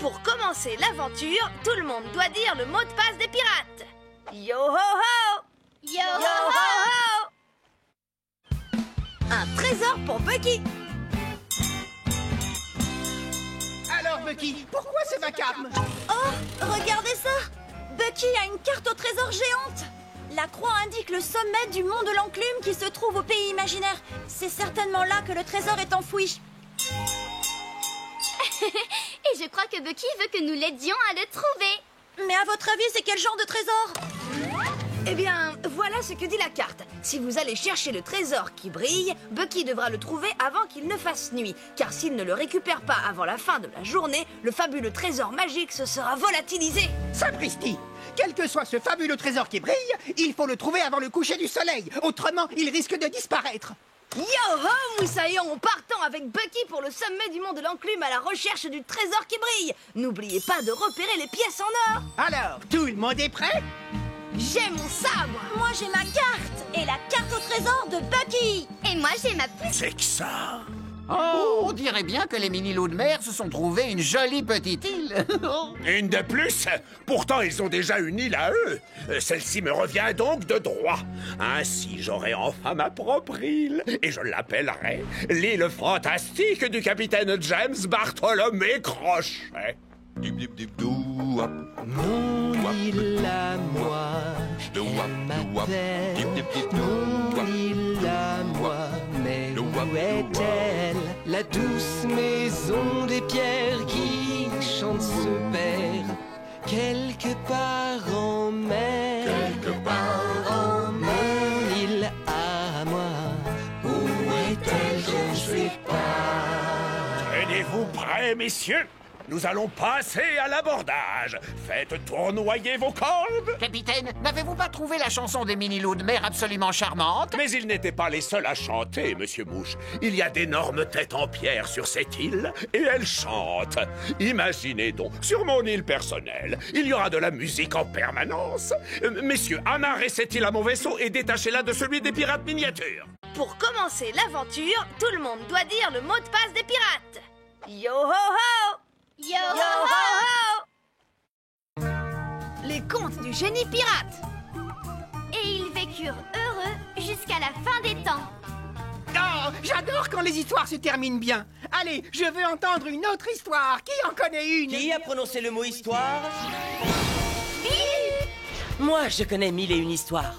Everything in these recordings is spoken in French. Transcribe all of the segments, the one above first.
Pour commencer l'aventure, tout le monde doit dire le mot de passe des pirates. Yo ho ho! Yo ho ho! Un trésor pour Bucky. Alors, Bucky, pourquoi ce vacarme? Oh, regardez ça! Bucky a une carte au trésor géante! La croix indique le sommet du mont de l'Enclume qui se trouve au pays imaginaire. C'est certainement là que le trésor est enfoui. Et je crois que Bucky veut que nous l'aidions à le trouver. Mais à votre avis, c'est quel genre de trésor? Eh bien, voilà ce que dit la carte. Si vous allez chercher le trésor qui brille, Bucky devra le trouver avant qu'il ne fasse nuit. Car s'il ne le récupère pas avant la fin de la journée, le fabuleux trésor magique se sera volatilisé. Sapristi! Quel que soit ce fabuleux trésor qui brille, il faut le trouver avant le coucher du soleil. Autrement, il risque de disparaître. Yo-ho, Moussaillon, partons avec Bucky pour le sommet du mont de l'Enclume à la recherche du trésor qui brille. N'oubliez pas de repérer les pièces en or. Alors, tout le monde est prêt? J'ai mon sabre. Moi, j'ai ma carte et la carte au trésor de Bucky. Et moi, j'ai ma pousse. C'est que ça. Oh, on dirait bien que les mini-loups de mer se sont trouvés une jolie petite île. Une de plus. Pourtant, ils ont déjà une île à eux. Celle-ci me revient donc de droit. Ainsi, j'aurai enfin ma propre île. Et je l'appellerai l'île fantastique du capitaine James Bartholomé Crochet. Dip dip dip doo wap. Mon île à moi, Doo wap, elle doo wap. m'appelle. Dip dip dip doo Mon wap. île à moi, mais Doo wap, où doo est-elle? La douce maison des pierres qui chante se perd quelque part en mer. Quelque part en Mon île à moi, où est-elle? Je ne sais pas. Tenez-vous prêts, messieurs. Nous allons passer à l'abordage. Faites tournoyer vos cordes. Capitaine, n'avez-vous pas trouvé la chanson des mini-loups de mer absolument charmante? Mais ils n'étaient pas les seuls à chanter, Monsieur Mouche. Il y a d'énormes têtes en pierre sur cette île et elles chantent. Imaginez donc, sur mon île personnelle, il y aura de la musique en permanence. Messieurs, amarrez cette île à mon vaisseau et détachez-la de celui des pirates miniatures. Pour commencer l'aventure, tout le monde doit dire le mot de passe des pirates. Yo ho ho! Yo Yo ho ho ho! ho! Les contes du génie pirate. Et ils vécurent heureux jusqu'à la fin des temps. Oh, j'adore quand les histoires se terminent bien. Allez, je veux entendre une autre histoire. Qui en connaît une? Qui a prononcé le mot histoire? Moi, je connais mille et une histoires.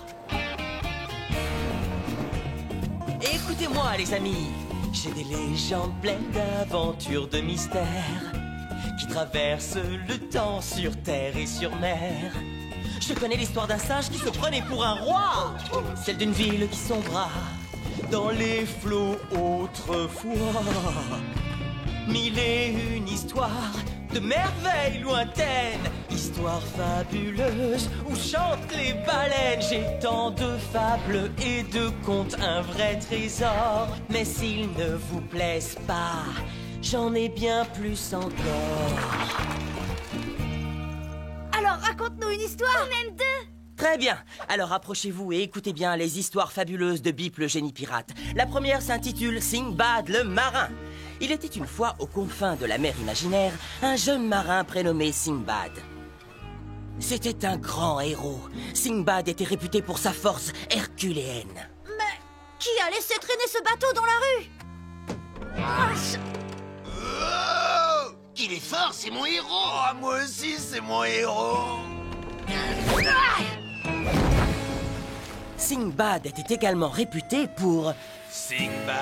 Écoutez-moi, les amis. J'ai des légendes pleines d'aventures, de mystères qui traversent le temps sur terre et sur mer. Je connais l'histoire d'un sage qui se prenait pour un roi, celle d'une ville qui sombra dans les flots autrefois. Mille et une histoires de merveilles lointaines, histoires fabuleuses où chantent les baleines. J'ai tant de fables et de contes, un vrai trésor. Mais s'ils ne vous plaisent pas, j'en ai bien plus encore. Alors raconte-nous une histoire. Même deux. Très bien, alors approchez-vous et écoutez bien les histoires fabuleuses de Bip le génie pirate. La première s'intitule Sinbad le marin. Il était une fois aux confins de la mer imaginaire un jeune marin prénommé Sinbad. C'était un grand héros. Sinbad était réputé pour sa force herculéenne. Mais qui a laissé traîner ce bateau dans la rue? Oh, qu'il est fort, c'est mon héros. Oh, moi aussi, c'est mon héros. Sinbad était également réputé pour... Sinbad.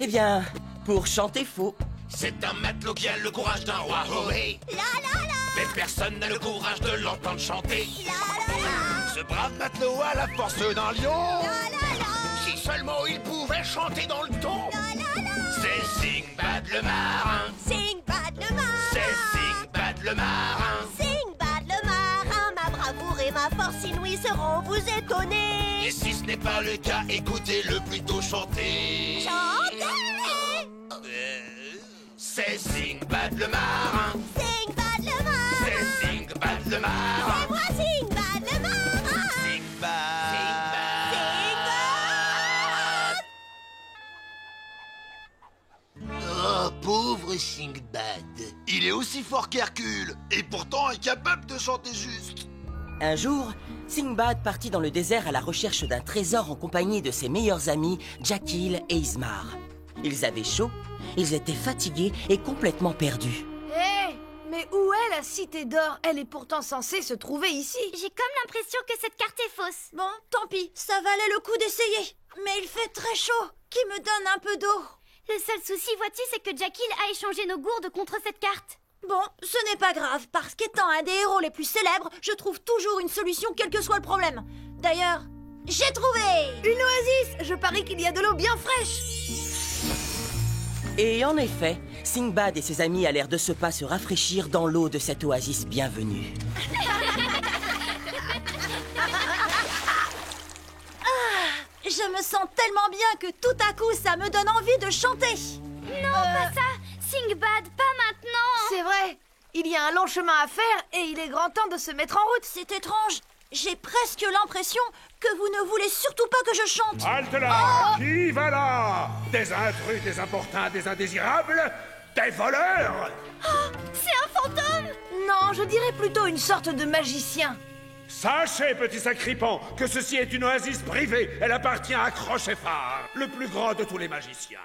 Eh bien, pour chanter faux. C'est un matelot qui a le courage d'un roi. Oh, hey. Mais personne n'a le courage de l'entendre chanter. Ce brave matelot a la force d'un lion. Si seulement il pouvait chanter dans le ton. C'est Sinbad le marin. Sinbad le marin. C'est Sinbad le marin. Sinbad le marin, ma bravoure et ma force inouïe seront vous étonner. Et si ce n'est pas le cas, écoutez-le plutôt chanter. C'est Sinbad le marin. Sinbad le marin. C'est Sinbad le marin. C'est moi Sinbad le marin. Sinbad. Sinbad. Oh, notre Singbad. Il est aussi fort qu'Hercule, et pourtant incapable de chanter juste. Un jour, Singbad partit dans le désert à la recherche d'un trésor en compagnie de ses meilleurs amis, Jekyll et Ismar. Ils avaient chaud, ils étaient fatigués et complètement perdus. Hé, mais où est la cité d'or? Elle est pourtant censée se trouver ici. J'ai comme l'impression que cette carte est fausse. Bon, tant pis, ça valait le coup d'essayer. Mais il fait très chaud. Qui me donne un peu d'eau? Le seul souci, vois-tu, c'est que Jekyll a échangé nos gourdes contre cette carte. Bon, ce n'est pas grave, parce qu'étant un des héros les plus célèbres, je trouve toujours une solution quel que soit le problème. D'ailleurs, j'ai trouvé! Une oasis! Je parie qu'il y a de l'eau bien fraîche. Et en effet, Singbad et ses amis allèrent de ce pas se rafraîchir dans l'eau de cette oasis bienvenue. Je me sens tellement bien que tout à coup, ça me donne envie de chanter. Non, pas ça. Singbad, pas maintenant. C'est vrai. Il y a un long chemin à faire et il est grand temps de se mettre en route. C'est étrange. J'ai presque l'impression que vous ne voulez surtout pas que je chante. Halte là! Qui va là? Des intrus, des importuns, des indésirables? Des voleurs? C'est un fantôme. Non, je dirais plutôt une sorte de magicien. Sachez, petit sacripant, que ceci est une oasis privée. Elle appartient à Crochet-Phare, le plus grand de tous les magiciens.